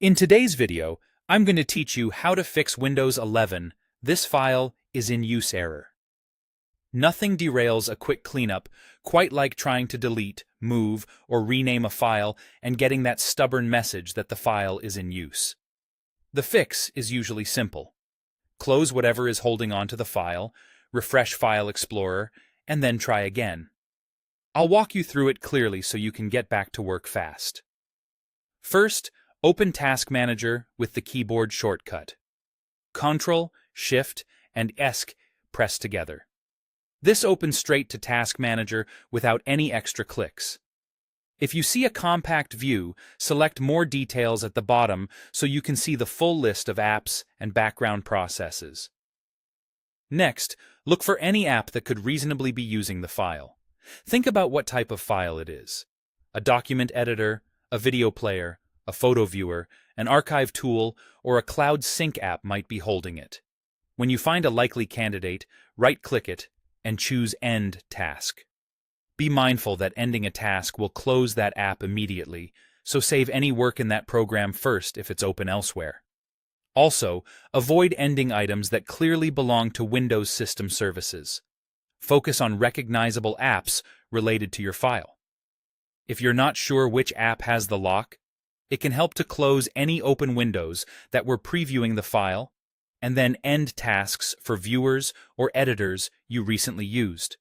In today's video, I'm going to teach you how to fix Windows 11. This file is in use error. Nothing derails a quick cleanup quite like trying to delete, move, or rename a file and getting that stubborn message that the file is in use. The fix is usually simple. Close whatever is holding onto the file, refresh File Explorer, and then try again. I'll walk you through it clearly so you can get back to work fast. First, open Task Manager with the keyboard shortcut. Ctrl, Shift, and ESC pressed together. This opens straight to Task Manager without any extra clicks. If you see a compact view, select More Details at the bottom so you can see the full list of apps and background processes. Next, look for any app that could reasonably be using the file. Think about what type of file it is. A document editor, a video player, a photo viewer, an archive tool, or a cloud sync app might be holding it. When you find a likely candidate, right-click it and choose End Task. Be mindful that ending a task will close that app immediately, so save any work in that program first if it's open elsewhere. Also, avoid ending items that clearly belong to Windows system services. Focus on recognizable apps related to your file. If you're not sure which app has the lock, it can help to close any open windows that were previewing the file, and then end tasks for viewers or editors you recently used.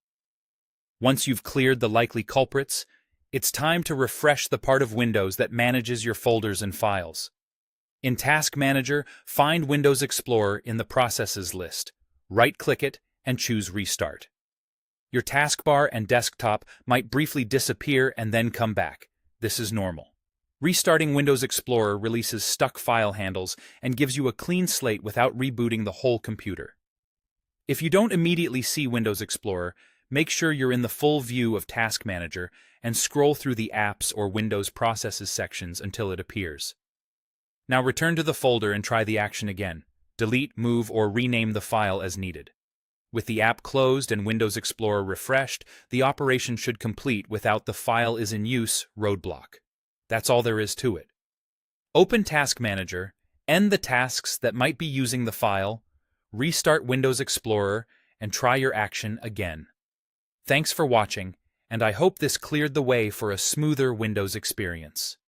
Once you've cleared the likely culprits, it's time to refresh the part of Windows that manages your folders and files. In Task Manager, find Windows Explorer in the Processes list, right-click it, and choose Restart. Your taskbar and desktop might briefly disappear and then come back. This is normal. Restarting Windows Explorer releases stuck file handles and gives you a clean slate without rebooting the whole computer. If you don't immediately see Windows Explorer, make sure you're in the full view of Task Manager and scroll through the Apps or Windows Processes sections until it appears. Now return to the folder and try the action again. Delete, move, or rename the file as needed. With the app closed and Windows Explorer refreshed, the operation should complete without the file is in use roadblock. That's all there is to it. Open Task Manager, end the tasks that might be using the file, restart Windows Explorer, and try your action again. Thanks for watching, and I hope this cleared the way for a smoother Windows experience.